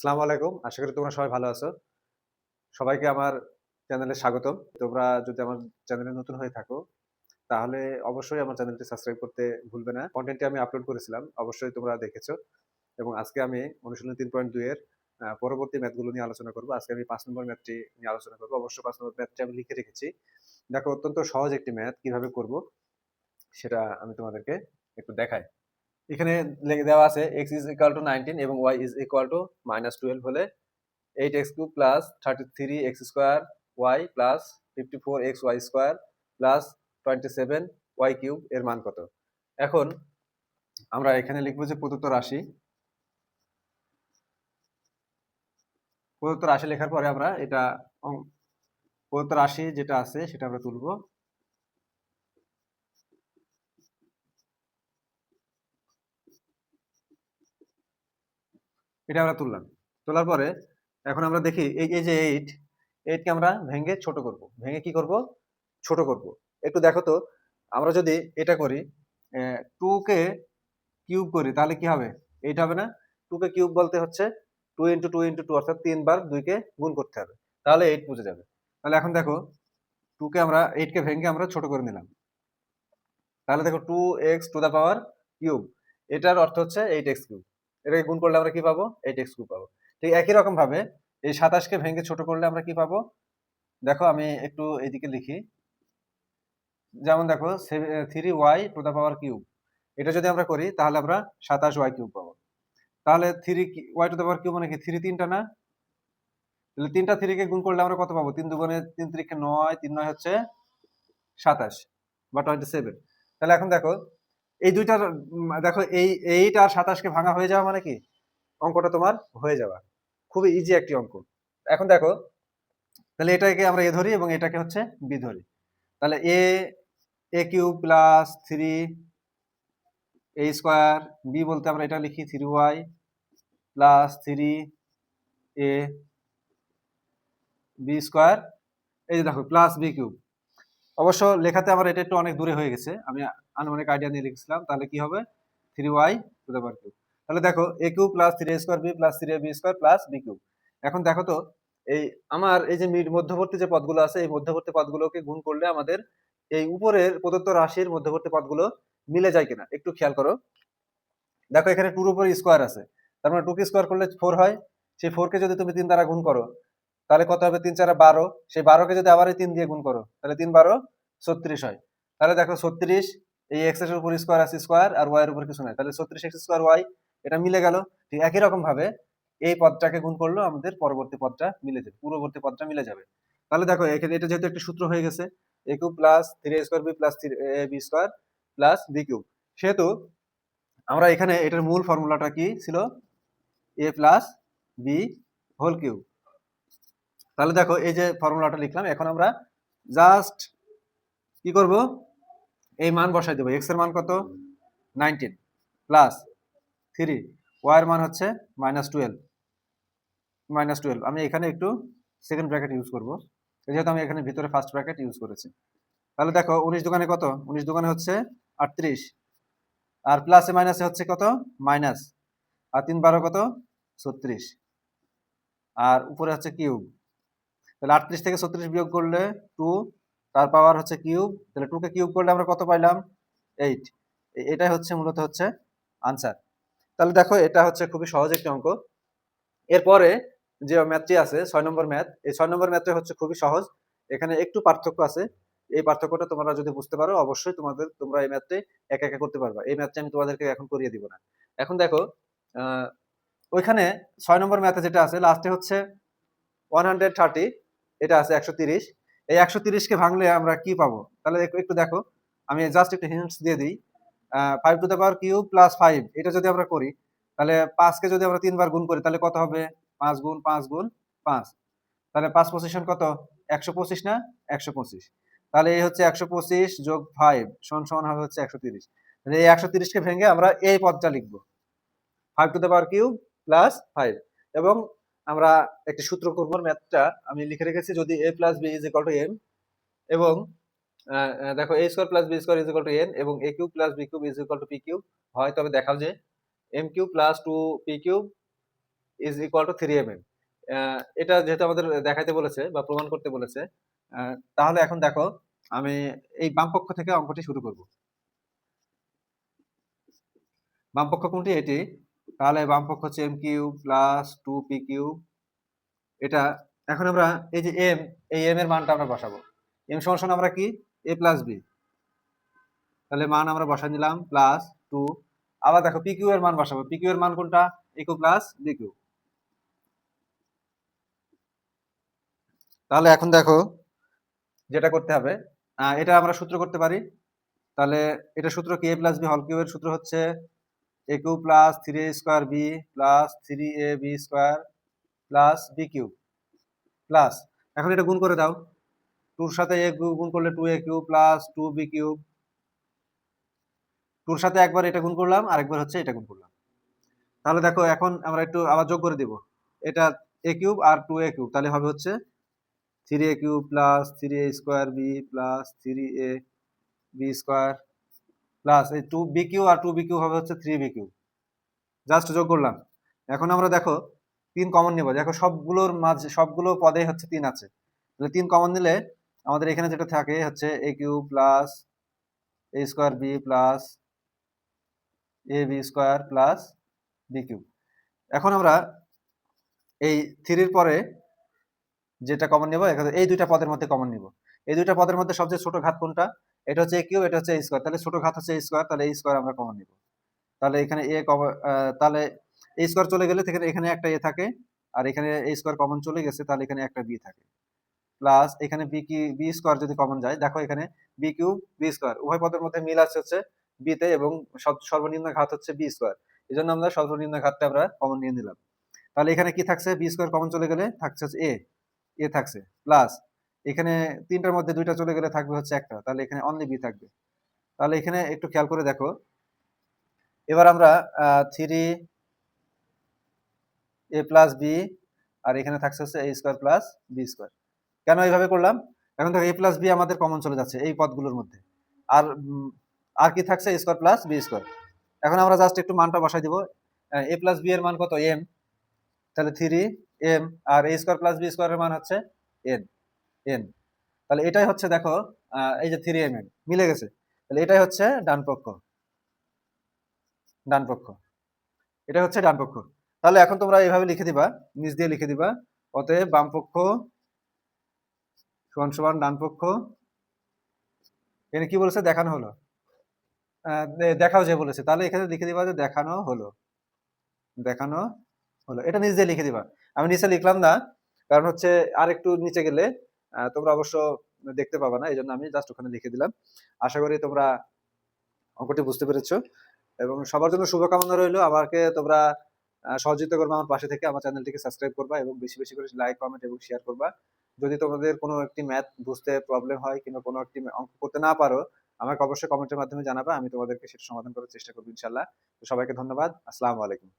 আসসালামু আলাইকুম। আশা করি তোমরা সবাই ভালো আছো। সবাইকে আমার চ্যানেলে স্বাগতম। তোমরা যদি আমার চ্যানেলে নতুন হয়ে থাকো, তাহলে অবশ্যই আমার চ্যানেলটি সাবস্ক্রাইব করতে ভুলবে না। কনটেন্টটি আমি আপলোড করেছিলাম। অবশ্যই তোমরা দেখেছো। এবং আজকে আমি অনুশীলনী ৩.২ এর পরবর্তী ম্যাথগুলো নিয়ে আলোচনা করব। আজকে আমি ৫ নম্বর ম্যাথটি নিয়ে আলোচনা করব। অবশ্য ৫ নম্বর ম্যাথটি আমি লিখে রেখেছি। দেখো অত্যন্ত সহজ একটি ম্যাথ কিভাবে করব সেটা আমি তোমাদেরকে একটু দেখাই। এখানে দেওয়া আছে x is equal to 19 এবং y is equal to -12 হলে 8x cube plus 33x square y plus 54xy square plus 27y cube এর মান কত? এখন আমরা এখানে লিখবো যে প্রদত্ত রাশি লেখার পরে আমরা এটা প্রদত্ত রাশি যেটা আছে সেটা আমরা তুলবো। এটা আমরা তুললাম। তোলার পরে এখন আমরা দেখি এই যে 8 কে আমরা ভেঙে ছোট করব। ভেঙে কি করব? ছোট করব। একটু দেখো তো, আমরা যদি এটা করি 2 কে কিউব করি তাহলে কি হবে? 8 হবে না? 2 কে কিউব বলতে হচ্ছে 2 ইনটু 2 ইনটু 2 অর্থাৎ 3 বার 2 কে গুণ করতে হবে। তাহলে 8 মুছে যাবে। তাহলে এখন দেখো 2 কে আমরা 8 কে ভেঙে আমরা ছোট করে নিলাম। তাহলে দেখো 2x to the power cube. এটার অর্থ হচ্ছে 8x কিউব। এটাকে গুণ করলে আমরা কি পাবো? 8x কিউব পাবো। ঠিক একই রকম ভাবে এই 27 কে ভেঙে ছোট করলে আমরা কি পাবো? দেখো আমি একটু এদিকে লিখি। যেমন দেখো 3y to the power cube. এটা যদি আমরা করি তাহলে আমরা 27y কিউব পাবো। তাহলে 3y to the power cube মানে কি? 3 তিনটা না? তাহলে তিনটা 3 কে গুণ করলে আমরা কত পাবো? 3 দুগুণে 3 তিরিকে 9, 3 9 হচ্ছে 27 বা 27। তাহলে এখন দেখো এই দুইটার দেখো এই 8 আর 27 কে ভাঙা হয়ে যাওয়া মানে কি? অঙ্কটা তোমার হয়ে যাওয়া। খুবই ইজি একটি অঙ্ক। এখন দেখো তাহলে এটাকে আমরা a ধরি এবং এটাকে হচ্ছে b ধরি। তাহলে a cube plus 3 a square, b বলতে আমরা এটা লিখি 3y plus 3a b square. এই যে দেখো প্লাস b কিউব। অবশ্য লেখাতে আমার এটা একটু অনেক দূরে হয়ে গেছে। আমি আনুমানিক আইডিয়া নিয়ে লিখছিলাম। তাহলে কি হবে? 3y to the power cube. তাহলে দেখো a cube plus 3a square b plus 3ab square plus b cube. এখন দেখো তো এই আমার এই যে মধ্যবর্তী যে পদগুলো আছে এই মধ্যবর্তী পদগুলোকে গুণ করলে আমাদের এই উপরের প্রদত্ত রাশির মধ্যবর্তী পদগুলো মিলে যায় কিনা একটু খেয়াল করো। দেখো এখানে 2 এর উপর স্কয়ার আছে। তার মানে 2 কে স্কয়ার করলে 4 হয়। সেই 4 কে যদি তুমি 3 দ্বারা গুণ করো তাহলে কত হবে? 3 4 12। সেই 12 কে যদি আবার এই 3 দিয়ে গুণ করো তাহলে 3 12 36 হয়। তাহলে দেখো 36 এই x এর উপর স্কয়ার আছে স্কয়ার আর y এর উপর কিছু নাই। তাহলে 36x স্কয়ার y এটা মিলে গেল। ঠিক একই রকম ভাবে এই পদটাকে গুণ করলেও আমাদের পরবর্তী পদটা মিলে যাবে। পূর্ববর্তী পদটা মিলে যাবে। তাহলে দেখো এখানে এটা যেহেতু একটা সূত্র হয়ে গেছে a cube plus 3a square b plus 3ab square plus b cube. সেহেতু আমরা এখানে এটার মূল ফর্মুলাটা কি ছিল? a plus b whole cube. তাহলে দেখো এই যে ফর্মুলাটা লিখলাম। এখন আমরা জাস্ট কি করব? এই মান বসাই দেবো। x এর মান কত? 19 প্লাস 3 y এর মান হচ্ছে -12 আমি এখানে একটু সেকেন্ড ব্র্যাকেট ইউজ করব যেহেতু আমি এখানে ভিতরে ফার্স্ট ব্র্যাকেট ইউজ করেছি। তাহলে দেখো 19 দোকানে কত? 19 দোকানে হচ্ছে 38 আর প্লাসে মাইনাসে হচ্ছে কত? মাইনাস। আর 3 12 কত? 36 আর উপরে হচ্ছে কিউব। তাহলে 38 থেকে 36 বিয়োগ করলে 2 তার পাওয়ার হচ্ছে কিউব। তাহলে 2 কে কিউব করলে আমরা কত পাইলাম? 8। এটাই হচ্ছে মূলত হচ্ছে আনসার। তাহলে দেখো এটা হচ্ছে খুবই সহজ একটি অঙ্ক। এরপরে যে ম্যাথটি আছে 6 নম্বর ম্যাথ, এই 6 নম্বর ম্যাথটা হচ্ছে খুবই সহজ। এখানে একটু পার্থক্য আছে। এই পার্থক্যটা তোমরা যদি বুঝতে পারো অবশ্যই তোমরা এই ম্যাথটি একা একা করতে পারবা। এই ম্যাথটা আমি তোমাদেরকে এখন করিয়ে দিব না। এখন দেখো আহ, ওইখানে 6 নম্বর ম্যাথে যেটা আছে লাস্টে হচ্ছে 130, এটা আছে 130। এই 130 কে ভাঙলে আমরা কি পাবো? তাহলে একটু দেখো, আমি জাস্ট একটু হিন্টস দিয়ে দিই। 5 to the power cube plus 5 এটা যদি আমরা করি তাহলে 5 কে যদি আমরা 3 বার গুণ করি তাহলে কত হবে? 5 গুণ 5 গুণ 5। তাহলে 5 পজিশন কত? 125 না? 125। তাহলে এই হচ্ছে 125 যোগ 5 সমান সমান হবে হচ্ছে 130। তাহলে এই 130 কে ভেঙে আমরা এই পদটা লিখবো 5 to the power cube plus 5। এবং আমরা একটি সূত্র করব। ম্যাথটা আমি লিখে রেখেছি, যদি a plus b is equal to m এবং দেখো a square plus b square is equal to n এবং a cube plus b cube is equal to p cube হয়, তবে দেখাও যে m cube plus 2p cube is equal to 3 mm। এটা যেহেতু আমাদের দেখাইতে বলেছে বা প্রমাণ করতে বলেছে, তাহলে এখন দেখো আমি এই বাম পক্ষ থেকে অঙ্কটি শুরু করব। বাম পক্ষ কোনটি? এটি। তাহলে বাম পক্ষ হচ্ছে M cube plus 2p cube. এটা এখন আমরা এই যে এম, এই এম এর মানটা আমরা বসাবো। এম সমান সমান আমরা কি? a plus B. তাহলে মান আমরা বসাই নিলাম প্লাস 2। আবার দেখো পি কিউ এর মান বসাবো। পি কিউ এর মান কোনটা? এ কিউ প্লাস বি কিউ। তাহলে এখন দেখো যেটা করতে হবে, এটা আমরা সূত্র করতে পারি। তাহলে এটা সূত্র কি? এ প্লাস বি হোল কিউবের সূত্র হচ্ছে a cube plus 3a square B plus 3ab square plus b cube plus, এখন এটা গুণ করে দাও। 2 সাথে a গুণ করলে 2a cube plus 2b cube. 2 সাথে একবার এটা গুণ করলাম, আরেকবার হচ্ছে এটা গুণ করলাম। তাহলে দেখো এখন আমরা একটু আবার যোগ করে দিব। এটা a cube R 2a cube, তাহলে হবে হচ্ছে 3a cube plus 3a square B plus 3ab square plus এই 2b কিউব আর 2b কিউব হবে হচ্ছে 3b কিউব। জাস্ট যোগ করলাম। এখন আমরা দেখো 3 কমন নেব। দেখো সবগুলোর মাঝে সবগুলো পদে হচ্ছে 3 আছে। তাহলে 3 কমন নিলে আমাদের এখানে যেটা থাকে হচ্ছে a cube plus a square B plus ab square plus b cube. এখন আমরা এই 3 এর পরে যেটা কমন নেব, এখানে এই দুইটা পদের মধ্যে কমন নিব। এই দুইটা পদের মধ্যে সবচেয়ে ছোট ঘাত কোনটা? এটা হচ্ছে a কিউব, এটা হচ্ছে a স্কোয়ার। তাহলে ছোট ঘাত হচ্ছে a স্কোয়ার, তাহলে a স্কোয়ার আমরা কমন নিব। তাহলে এখানে a তাহলে a স্কোয়ার চলে গেলে এখানে একটা a থাকে, আর এখানে a স্কোয়ার কমন চলে গেছে, তাহলে এখানে একটা b থাকে। প্লাস এখানে বি স্কোয়ার যদি কমন যায়, দেখো এখানে বি কিউব বি স্কোয়ার উভয় পদের মধ্যে মিল আছে হচ্ছে বি তে, এবং সর্বনিম্ন ঘাত হচ্ছে বি স্কোয়ার। এই জন্য আমরা সর্বনিম্ন ঘাতটা আমরা কমন নিয়ে নিলাম। তাহলে এখানে কি থাকছে? বি স্কোয়ার কমন চলে গেলে থাকছে হচ্ছে এ থাকছে প্লাস এখানে 3টার মধ্যে 2টা চলে গেলে থাকবে হচ্ছে একটা, তাহলে এখানে অনলি বি থাকবে। তাহলে এখানে একটু খেয়াল করে দেখো। এবার আমরা 3a প্লাস বি, আর এখানে থাকছে হচ্ছে a square plus B square. কেন এইভাবে করলাম? এখন দেখো a প্লাস বি আমাদের কমন চলে যাচ্ছে এই পদগুলোর মধ্যে। আর আর কি থাকছে? a square plus B square. এখন আমরা জাস্ট একটু মানটা বসাই দিব। a প্লাস বি এর মান কত? এম। তাহলে 3m, আর a স্কোয়ার প্লাস বি স্কোয়ারের মান হচ্ছে n। n, তাহলে এটাই হচ্ছে দেখো এই যে 3m মিলে গেছে। তাহলে এটাই হচ্ছে ডান পক্ষ। ডান পক্ষ, এটা হচ্ছে ডান পক্ষ। তাহলে এখন তোমরা এইভাবে লিখে দিবা, নিচ দিয়ে লিখে দিবা, অতএব বাম পক্ষ সমান সমান ডান পক্ষ। এখানে কি বলেছে? দেখানো হলো। দেখাও যে বলেছে, তাহলে এখানে লিখে দিবা যে দেখানো হলো। দেখানো হলো, এটা নিচ দিয়ে লিখে দিবা। আমি নিচে লিখলাম না, কারণ হচ্ছে আর একটু নিচে গেলে তোমরা অবশ্য দেখতে পাবা না, এই জন্য আমি জাস্ট ওখানে লিখে দিলাম। আশা করি তোমরা অঙ্কটি বুঝতে পেরেছো, এবং সবার জন্য শুভকামনা রইলো। আমাকে তোমরা সহযোগিতা করবা আমার পাশে থেকে, আমার চ্যানেলটিকে সাবস্ক্রাইব করবা এবং বেশি বেশি করে লাইক কমেন্ট এবং শেয়ার করবা। যদি তোমাদের কোনো একটি ম্যাথ বুঝতে প্রবলেম হয় কিংবা কোনো একটি অঙ্ক করতে না পারো, আমাকে অবশ্যই কমেন্টের মাধ্যমে জানাবা, আমি তোমাদেরকে সেটা সমাধান করার চেষ্টা করবো ইনশাল্লাহ। তো সবাইকে ধন্যবাদ। আসসালামু আলাইকুম।